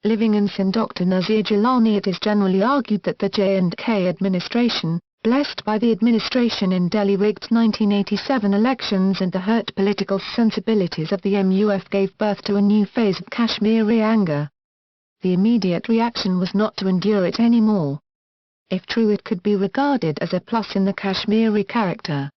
Living in Sin. Dr. Nazir Gilani. It is generally argued that the J&K administration, blessed by the administration in Delhi, rigged 1987 elections and the hurt political sensibilities of the MUF gave birth to a new phase of Kashmiri anger. The immediate reaction was not to endure it anymore. If true, it could be regarded as a plus in the Kashmiri character.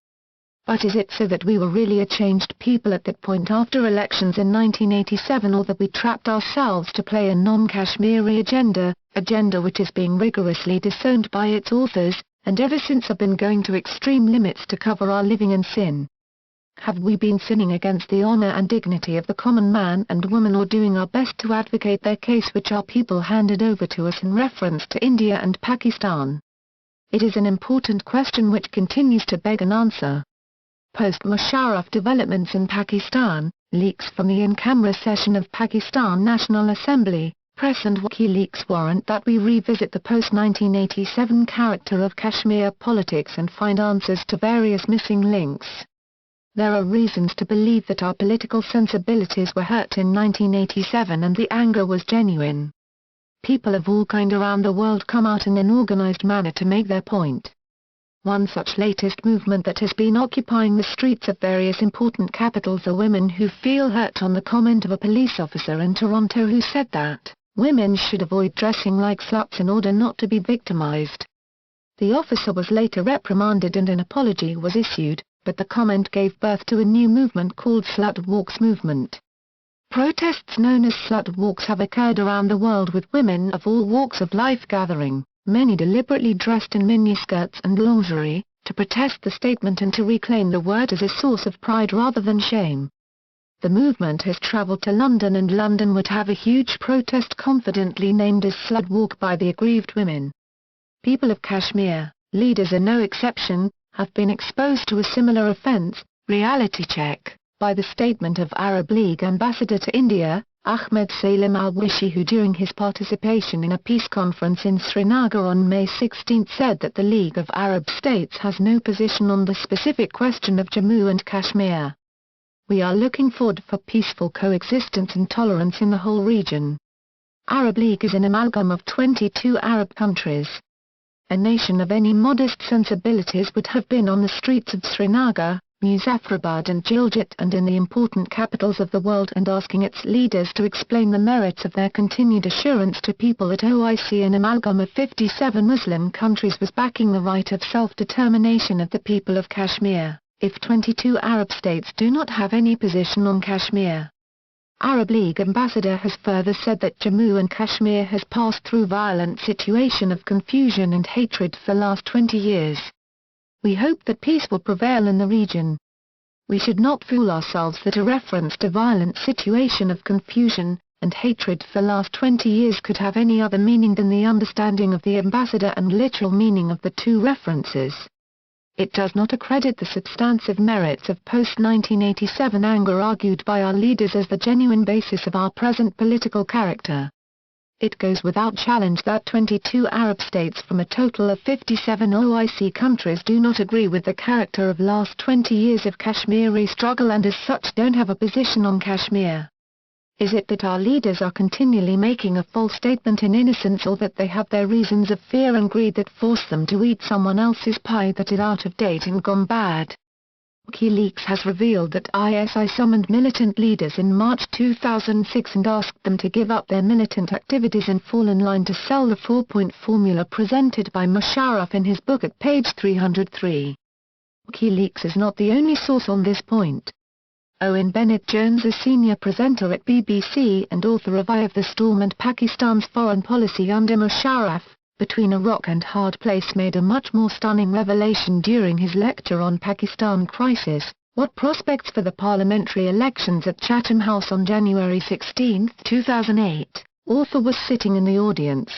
But is it so that we were really a changed people at that point after elections in 1987, or that we trapped ourselves to play a non-Kashmiri agenda which is being rigorously disowned by its authors, and ever since have been going to extreme limits to cover our living in sin? Have we been sinning against the honor and dignity of the common man and woman, or doing our best to advocate their case which our people handed over to us in reference to India and Pakistan? It is an important question which continues to beg an answer. Post-Musharraf developments in Pakistan, leaks from the in-camera session of Pakistan National Assembly, press and WikiLeaks warrant that we revisit the post-1987 character of Kashmir politics and find answers to various missing links. There are reasons to believe that our political sensibilities were hurt in 1987 and the anger was genuine. People of all kinds around the world come out in an organized manner to make their point. One such latest movement that has been occupying the streets of various important capitals are women who feel hurt on the comment of a police officer in Toronto who said that women should avoid dressing like sluts in order not to be victimized. The officer was later reprimanded and an apology was issued, but the comment gave birth to a new movement called Slut Walks movement. Protests known as slut walks have occurred around the world, with women of all walks of life gathering, many deliberately dressed in miniskirts and lingerie, to protest the statement and to reclaim the word as a source of pride rather than shame. The movement has travelled to London, and London would have a huge protest confidently named as Slut Walk by the aggrieved women. People of Kashmir, leaders are no exception, have been exposed to a similar offence, reality check, by the statement of Arab League ambassador to India, Ahmed Salim al-Wishi, who during his participation in a peace conference in Srinagar on May 16 said that the League of Arab States has no position on the specific question of Jammu and Kashmir. We are looking forward for peaceful coexistence and tolerance in the whole region. Arab League is an amalgam of 22 Arab countries. A nation of any modest sensibilities would have been on the streets of Srinagar, Muzaffarabad and Gilgit and in the important capitals of the world, and asking its leaders to explain the merits of their continued assurance to people that OIC, an amalgam of 57 Muslim countries, was backing the right of self-determination of the people of Kashmir, if 22 Arab states do not have any position on Kashmir. Arab League ambassador has further said that Jammu and Kashmir has passed through violent situation of confusion and hatred for the last 20 years. We hope that peace will prevail in the region. We should not fool ourselves that a reference to violent situation of confusion and hatred for the last 20 years could have any other meaning than the understanding of the ambassador and literal meaning of the two references. It does not accredit the substantive merits of post-1987 anger argued by our leaders as the genuine basis of our present political character. It goes without challenge that 22 Arab states from a total of 57 OIC countries do not agree with the character of last 20 years of Kashmiri struggle and as such don't have a position on Kashmir. Is it that our leaders are continually making a false statement in innocence, or that they have their reasons of fear and greed that force them to eat someone else's pie that is out of date and gone bad? WikiLeaks has revealed that ISI summoned militant leaders in March 2006 and asked them to give up their militant activities and fall in line to sell the four-point formula presented by Musharraf in his book at page 303. WikiLeaks is not the only source on this point. Owen Bennett-Jones, a senior presenter at BBC and author of Eye of the Storm and Pakistan's Foreign Policy under Musharraf, Between a Rock and Hard Place, made a much more stunning revelation during his lecture on Pakistan Crisis, What Prospects for the Parliamentary Elections at Chatham House on January 16, 2008. Author was sitting in the audience.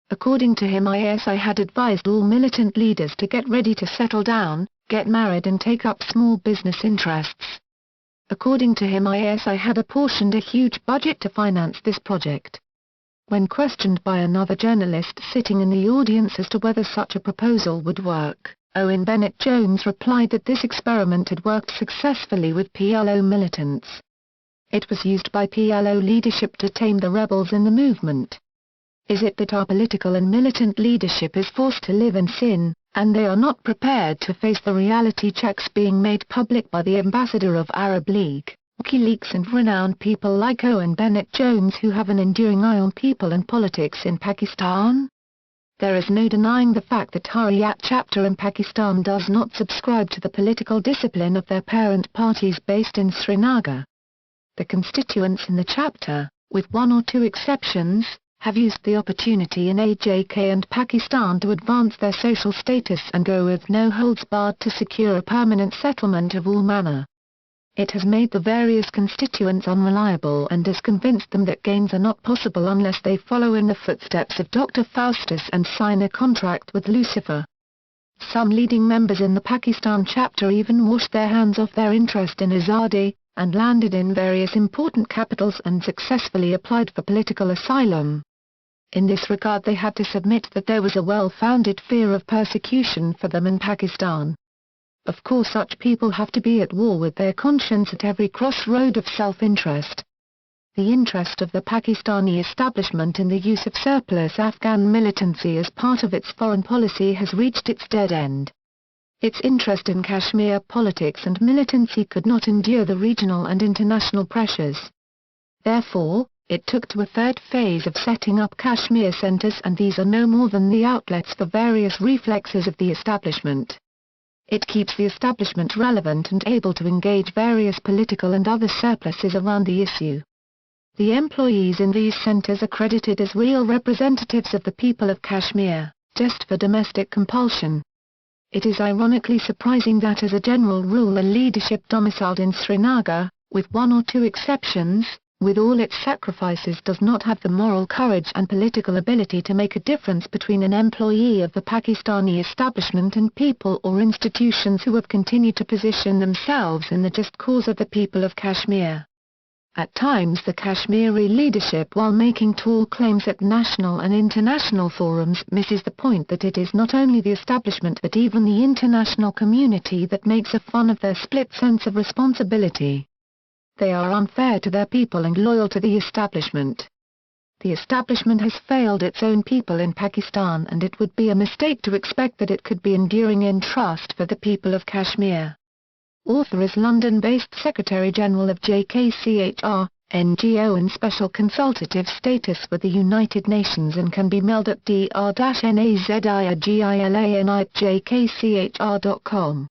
According to him, ISI had advised all militant leaders to get ready to settle down, get married and take up small business interests. According to him, ISI had apportioned a huge budget to finance this project. When questioned by another journalist sitting in the audience as to whether such a proposal would work, Owen Bennett-Jones replied that this experiment had worked successfully with PLO militants. It was used by PLO leadership to tame the rebels in the movement. Is it that our political and militant leadership is forced to live in sin, and they are not prepared to face the reality checks being made public by the ambassador of Arab League, WikiLeaks, and renowned people like Owen Bennett-Jones who have an enduring eye on people and politics in Pakistan? There is no denying the fact that Hurriyat chapter in Pakistan does not subscribe to the political discipline of their parent parties based in Srinagar. The constituents in the chapter, with one or two exceptions, have used the opportunity in AJK and Pakistan to advance their social status and go with no holds barred to secure a permanent settlement of all manner. It has made the various constituents unreliable and has convinced them that gains are not possible unless they follow in the footsteps of Dr. Faustus and sign a contract with Lucifer. Some leading members in the Pakistan chapter even washed their hands off their interest in Azadi, and landed in various important capitals and successfully applied for political asylum. In this regard they had to submit that there was a well-founded fear of persecution for them in Pakistan. Of course such people have to be at war with their conscience at every crossroad of self-interest. The interest of the Pakistani establishment in the use of surplus Afghan militancy as part of its foreign policy has reached its dead end. Its interest in Kashmir politics and militancy could not endure the regional and international pressures. Therefore, it took to a third phase of setting up Kashmir centres, and these are no more than the outlets for various reflexes of the establishment. It keeps the establishment relevant and able to engage various political and other surpluses around the issue. The employees in these centres are credited as real representatives of the people of Kashmir, just for domestic compulsion. It is ironically surprising that as a general rule the leadership domiciled in Srinagar, with one or two exceptions, with all its sacrifices does not have the moral courage and political ability to make a difference between an employee of the Pakistani establishment and people or institutions who have continued to position themselves in the just cause of the people of Kashmir. At times the Kashmiri leadership, while making tall claims at national and international forums, misses the point that it is not only the establishment but even the international community that makes a fun of their split sense of responsibility. They are unfair to their people and loyal to the establishment. The establishment has failed its own people in Pakistan, and it would be a mistake to expect that it could be enduring in trust for the people of Kashmir. Author is London-based Secretary-General of JKCHR, NGO in special consultative status with the United Nations, and can be mailed at dr-nazirgilani@jkchr.com.